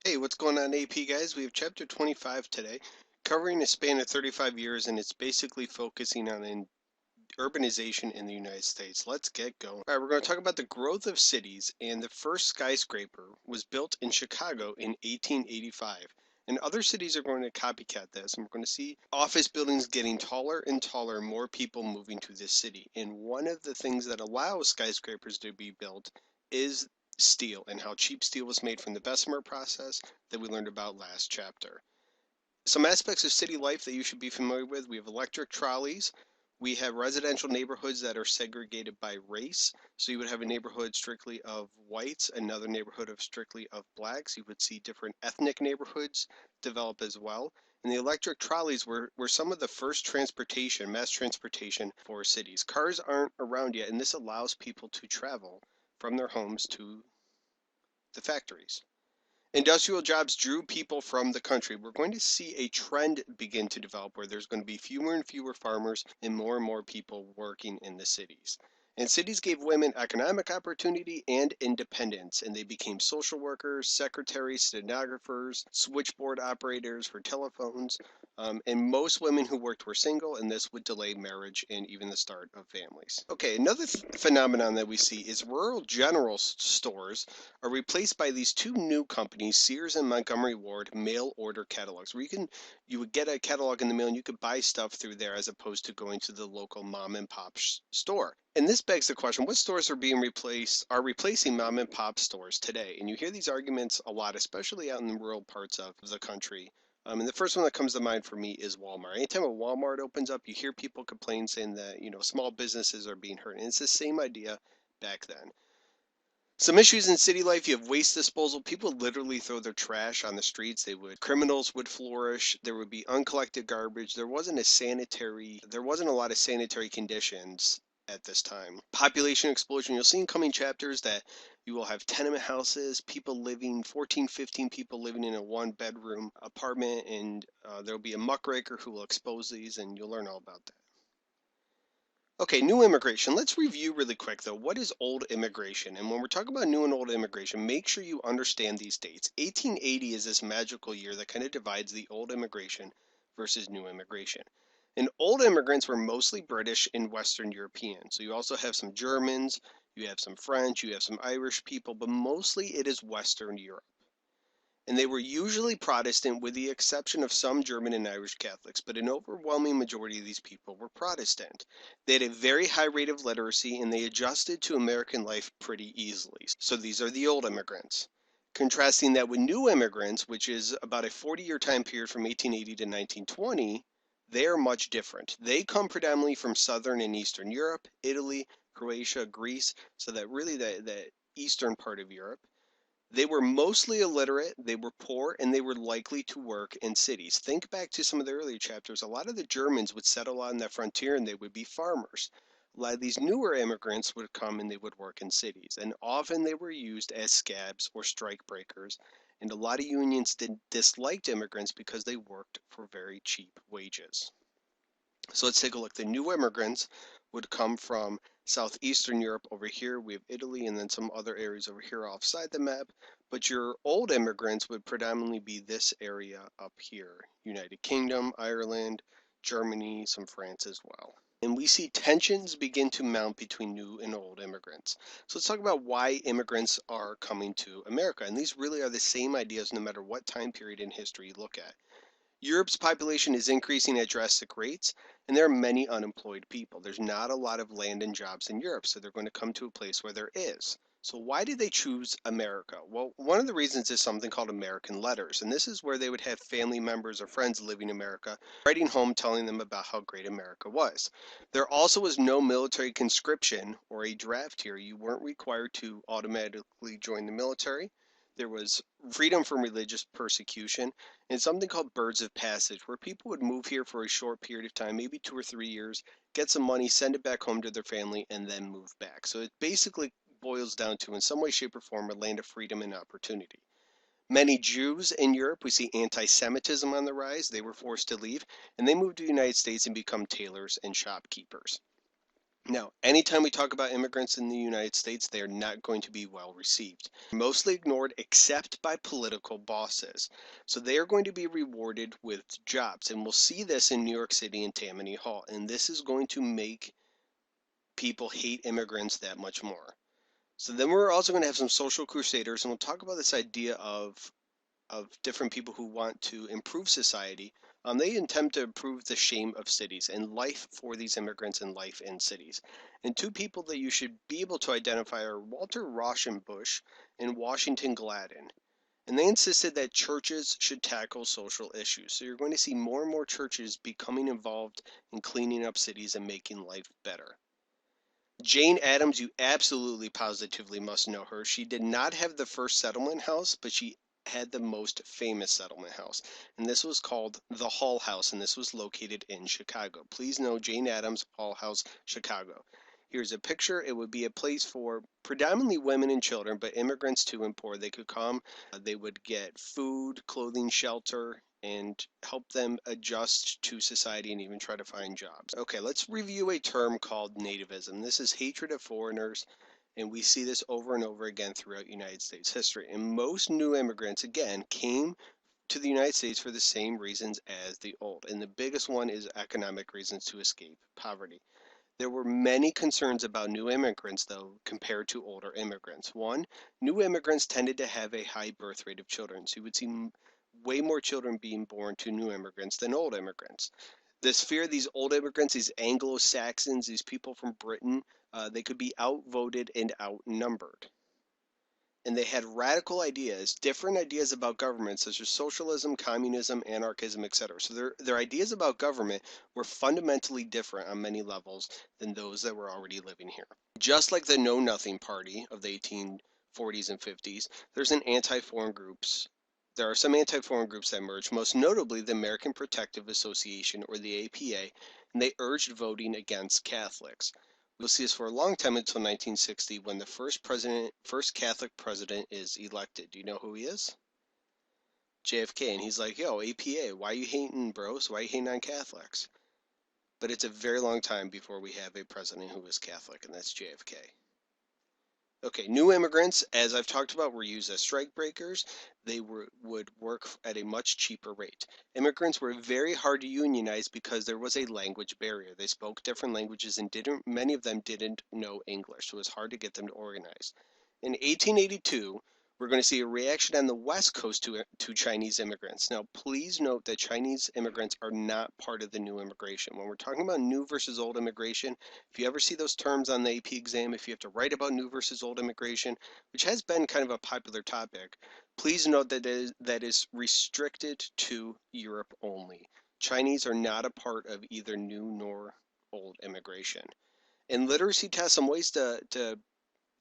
Hey, what's going on, AP guys? We have chapter 25 today, covering a span of 35 years, and it's basically focusing on urbanization in the United States. Let's get going. All right, we're going to talk about the growth of cities, and the first skyscraper was built in Chicago in 1885. And other cities are going to copycat this, and we're going to see office buildings getting taller and taller, more people moving to this city. And one of the things that allows skyscrapers to be built is steel, and how cheap steel was made from the Bessemer process that we learned about last chapter. Some aspects of city life that you should be familiar with: we have electric trolleys. We have residential neighborhoods that are segregated by race. So you would have a neighborhood strictly of whites, another neighborhood of strictly of blacks. You would see different ethnic neighborhoods develop as well. And the electric trolleys were some of the first transportation, mass transportation for cities. Cars aren't around yet, and this allows people to travel from their homes to the factories. Industrial jobs drew people from the country. We're going to see a trend begin to develop where there's going to be fewer and fewer farmers and more people working in the cities. And cities gave women economic opportunity and independence, and they became social workers, secretaries, stenographers, switchboard operators for telephones. And most women who worked were single, and this would delay marriage and even the start of families. Okay, another phenomenon that we see is rural general stores are replaced by these two new companies, Sears and Montgomery Ward mail order catalogs, where you would get a catalog in the mail and you could buy stuff through there as opposed to going to the local mom and pop store. And this begs the question: what stores are replacing mom and pop stores today? And you hear these arguments a lot, especially out in the rural parts of the country. And the first one that comes to mind for me is Walmart. Anytime a Walmart opens up, you hear people complain saying that, small businesses are being hurt. And it's the same idea back then. Some issues in city life: you have waste disposal. People literally throw their trash on the streets. Criminals would flourish. There would be uncollected garbage. There wasn't a lot of sanitary conditions at this time. Population explosion. You'll see in coming chapters that you will have tenement houses, 14, 15 people living in a one bedroom apartment, and there'll be a muckraker who will expose these, and you'll learn all about that. Okay, new immigration. Let's review really quick though. What is old immigration? And when we're talking about new and old immigration, make sure you understand these dates. 1880 is this magical year that kind of divides the old immigration versus new immigration. And old immigrants were mostly British and Western European. So you also have some Germans, you have some French, you have some Irish people, but mostly it is Western Europe. And they were usually Protestant with the exception of some German and Irish Catholics, but an overwhelming majority of these people were Protestant. They had a very high rate of literacy and they adjusted to American life pretty easily. So these are the old immigrants. Contrasting that with new immigrants, which is about a 40-year time period from 1880 to 1920, they are much different. They come predominantly from Southern and Eastern Europe, Italy, Croatia, Greece, so that really the eastern part of Europe. They were mostly illiterate, they were poor, and they were likely to work in cities. Think back to some of the earlier chapters. A lot of the Germans would settle on the frontier and they would be farmers. A lot of these newer immigrants would come and they would work in cities. And often they were used as scabs or strike breakers. And a lot of unions disliked immigrants because they worked for very cheap wages. So let's take a look. The new immigrants would come from southeastern Europe over here. We have Italy and then some other areas over here offside the map. But your old immigrants would predominantly be this area up here: United Kingdom, Ireland, Germany, some France as well. And we see tensions begin to mount between new and old immigrants. So let's talk about why immigrants are coming to America. And these really are the same ideas no matter what time period in history you look at. Europe's population is increasing at drastic rates, and there are many unemployed people. There's not a lot of land and jobs in Europe, so they're going to come to a place where there is. So why did they choose America? Well, one of the reasons is something called American letters, and this is where they would have family members or friends living in America writing home telling them about how great America was. There also was no military conscription or a draft here. You weren't required to automatically join the military. There was freedom from religious persecution, and something called birds of passage, where people would move here for a short period of time, maybe 2 or 3 years, get some money, send it back home to their family, and then move back. So it basically boils down to, in some way, shape, or form, a land of freedom and opportunity. Many Jews in Europe, we see anti-Semitism on the rise. They were forced to leave, and they moved to the United States and become tailors and shopkeepers. Now, anytime we talk about immigrants in the United States, they are not going to be well received. Mostly ignored except by political bosses. So they are going to be rewarded with jobs. And we'll see this in New York City and Tammany Hall. And this is going to make people hate immigrants that much more. So then we're also going to have some social crusaders, and we'll talk about this idea of different people who want to improve society. They attempt to improve the shame of cities and life for these immigrants and life in cities. And two people that you should be able to identify are Walter Rauschenbusch and Washington Gladden. And they insisted that churches should tackle social issues. So you're going to see more and more churches becoming involved in cleaning up cities and making life better. Jane Addams, you absolutely positively must know her. She did not have the first settlement house, but she had the most famous settlement house. And this was called the Hull House, and this was located in Chicago. Please know Jane Addams, Hull House, Chicago. Here's a picture. It would be a place for predominantly women and children, but immigrants too and poor. They could come, they would get food, clothing, shelter, and help them adjust to society and even try to find jobs. Okay, let's review a term called nativism. This is hatred of foreigners, and we see this over and over again throughout United States history. And most new immigrants, again, came to the United States for the same reasons as the old. And the biggest one is economic reasons to escape poverty. There were many concerns about new immigrants, though, compared to older immigrants. One, new immigrants tended to have a high birth rate of children. So you would see way more children being born to new immigrants than old immigrants. This fear, these old immigrants, these Anglo Saxons, these people from Britain, they could be outvoted and outnumbered. And they had radical ideas, different ideas about government, such as socialism, communism, anarchism, etc. So their ideas about government were fundamentally different on many levels than those that were already living here. Just like the Know Nothing Party of the 1840s and 50s, there's an anti-foreign groups. There are some anti-foreign groups that emerged, most notably the American Protective Association, or the APA, and they urged voting against Catholics. We'll see this for a long time until 1960 when the first Catholic president is elected. Do you know who he is? JFK. And he's like, yo, APA, why are you hating bros? Why are you hating on Catholics? But it's a very long time before we have a president who is Catholic, and that's JFK. Okay, new immigrants, as I've talked about, were used as strike breakers. They would work at a much cheaper rate. Immigrants were very hard to unionize because there was a language barrier. They spoke different languages and many of them didn't know English, so it was hard to get them to organize. In 1882, we're going to see a reaction on the West Coast to Chinese immigrants. Now, please note that Chinese immigrants are not part of the new immigration. When we're talking about new versus old immigration, if you ever see those terms on the AP exam, if you have to write about new versus old immigration, which has been kind of a popular topic, please note that that is restricted to Europe only. Chinese are not a part of either new nor old immigration. In literacy tests, some ways to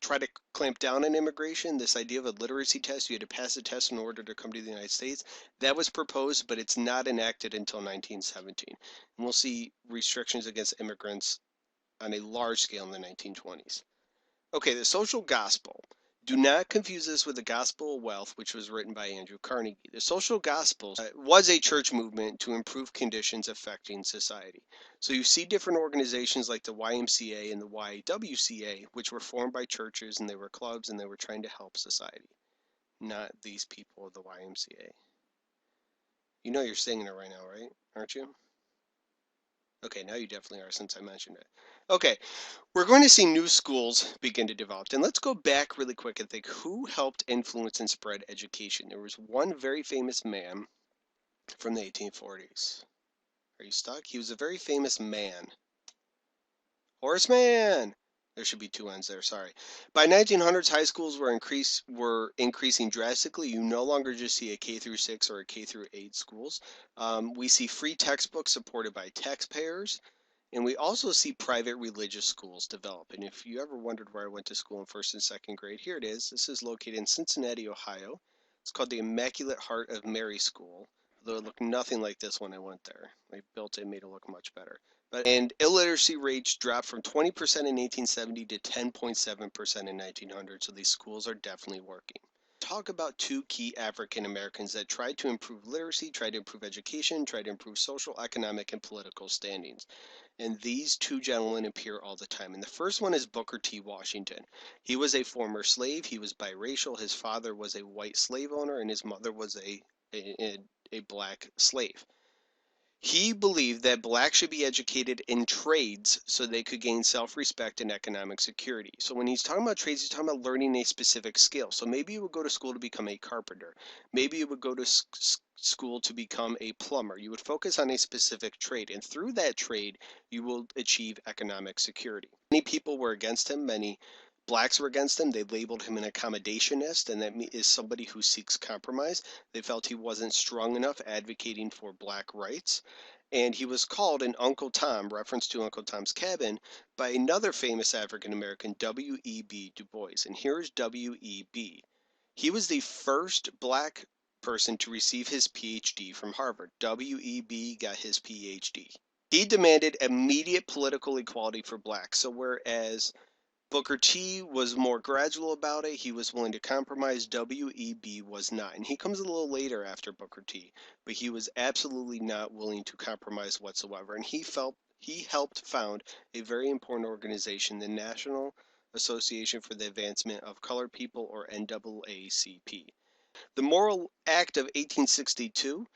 try to clamp down on immigration, this idea of a literacy test, you had to pass a test in order to come to the United States, that was proposed, but it's not enacted until 1917. And we'll see restrictions against immigrants on a large scale in the 1920s. Okay, the social gospel. Do not confuse this with the Gospel of Wealth, which was written by Andrew Carnegie. The social gospel was a church movement to improve conditions affecting society. So you see different organizations like the YMCA and the YWCA, which were formed by churches and they were clubs and they were trying to help society, not these people of the YMCA. You know you're singing it right now, right? Aren't you? Okay, now you definitely are since I mentioned it. Okay, we're going to see new schools begin to develop. And let's go back really quick and think who helped influence and spread education. There was one very famous man from the 1840s. Are you stuck? He was a very famous man. Horseman! There should be two N's there, sorry. By 1900s, high schools were increasing drastically. You no longer just see a K through 6 or a K through 8 schools. We see free textbooks supported by taxpayers. And we also see private religious schools develop. And if you ever wondered where I went to school in first and second grade, here it is. This is located in Cincinnati, Ohio. It's called the Immaculate Heart of Mary School, although it looked nothing like this when I went there. They built it and made it look much better. And illiteracy rates dropped from 20% in 1870 to 10.7% in 1900. So these schools are definitely working. Talk about two key African Americans that tried to improve literacy, tried to improve education, tried to improve social, economic, and political standings. and these two gentlemen appear all the time. And the first one is Booker T. Washington. He was a former slave. He was biracial. His father was a white slave owner, and his mother was a black slave. He believed that blacks should be educated in trades so they could gain self-respect and economic security. So when he's talking about trades, he's talking about learning a specific skill. So maybe you would go to school to become a carpenter. Maybe you would go to school to become a plumber. You would focus on a specific trade, and through that trade, you will achieve economic security. Many people were against him. Many blacks were against him. They labeled him an accommodationist, and that is somebody who seeks compromise. They felt he wasn't strong enough advocating for black rights. And he was called an Uncle Tom, reference to Uncle Tom's Cabin, by another famous African American, W.E.B. Du Bois. And here's W.E.B. He was the first black person to receive his PhD from Harvard. W.E.B. got his PhD. He demanded immediate political equality for blacks. So whereas Booker T was more gradual about it. He was willing to compromise. W.E.B. was not. And he comes a little later after Booker T, but he was absolutely not willing to compromise whatsoever. And he helped found a very important organization, the National Association for the Advancement of Colored People, or NAACP. The Moral Act of 1862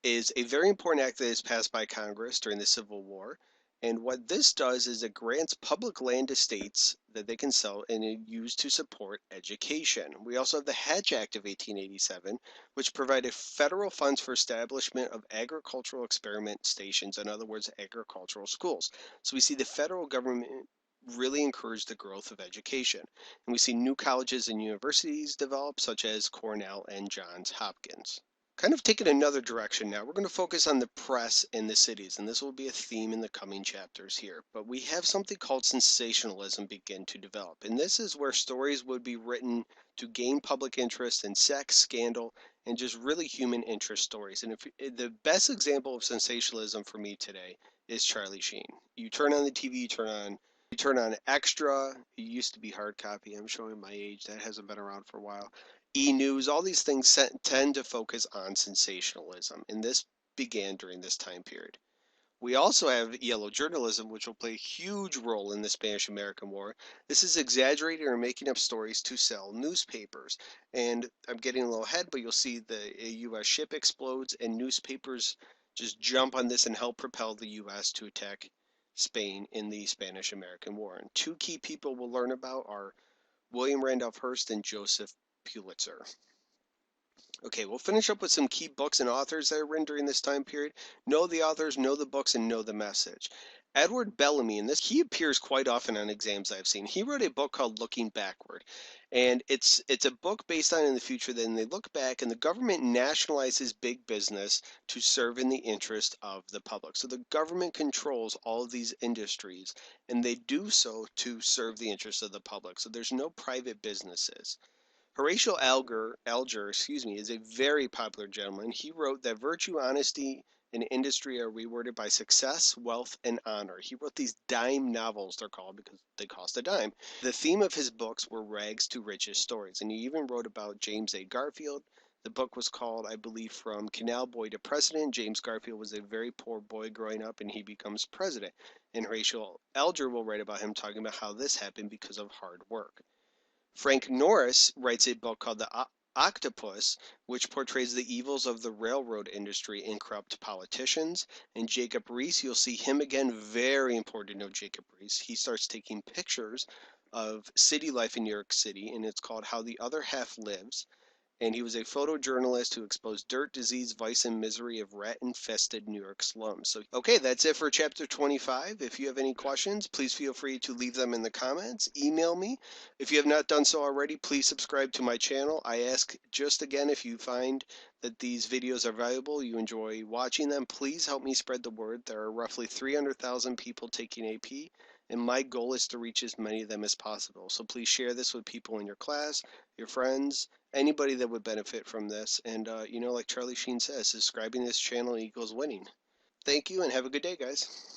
is a very important act that is passed by Congress during the Civil War. And what this does is it grants public land to states that they can sell and use to support education. We also have the Hatch Act of 1887, which provided federal funds for establishment of agricultural experiment stations, in other words, agricultural schools. So we see the federal government really encouraged the growth of education. And we see new colleges and universities develop, such as Cornell and Johns Hopkins. Kind of taking another direction now, we're going to focus on the press in the cities, and this will be a theme in the coming chapters here. But we have something called sensationalism begin to develop, and this is where stories would be written to gain public interest in sex, scandal, and just really human interest stories. And the best example of sensationalism for me today is Charlie Sheen. You turn on the TV, you turn on Extra. It used to be hard copy. I'm showing my age. That hasn't been around for a while. E-News, all these things tend to focus on sensationalism, and this began during this time period. We also have yellow journalism, which will play a huge role in the Spanish-American War. This is exaggerating or making up stories to sell newspapers. And I'm getting a little ahead, but you'll see a U.S. ship explodes, and newspapers just jump on this and help propel the U.S. to attack Spain in the Spanish-American War. And two key people we'll learn about are William Randolph Hearst and Joseph Pulitzer. Okay, we'll finish up with some key books and authors that are written during this time period. Know the authors, know the books, and know the message. Edward Bellamy, and he appears quite often on exams I've seen. He wrote a book called Looking Backward, and it's a book based on in the future. Then they look back, and the government nationalizes big business to serve in the interest of the public. So the government controls all of these industries, and they do so to serve the interest of the public. So there's no private businesses. Horatio Alger, is a very popular gentleman. He wrote that virtue, honesty, and industry are rewarded by success, wealth, and honor. He wrote these dime novels, they're called because they cost a dime. The theme of his books were rags to riches stories, and he even wrote about James A. Garfield. The book was called, I believe, From Canal Boy to President. James Garfield was a very poor boy growing up, and he becomes president. And Horatio Alger will write about him, talking about how this happened because of hard work. Frank Norris writes a book called The Octopus, which portrays the evils of the railroad industry and corrupt politicians. And Jacob Riis, you'll see him again, very important to know Jacob Riis. He starts taking pictures of city life in New York City, and it's called How the Other Half Lives. And he was a photojournalist who exposed dirt, disease, vice, and misery of rat-infested New York slums. So, okay, that's it for chapter 25. If you have any questions, please feel free to leave them in the comments. Email me. If you have not done so already, please subscribe to my channel. I ask just again, if you find that these videos are valuable, you enjoy watching them, please help me spread the word. There are roughly 300,000 people taking AP, and my goal is to reach as many of them as possible. So please share this with people in your class, your friends, anybody that would benefit from this. And, like Charlie Sheen says, subscribing to this channel equals winning. Thank you, and have a good day, guys.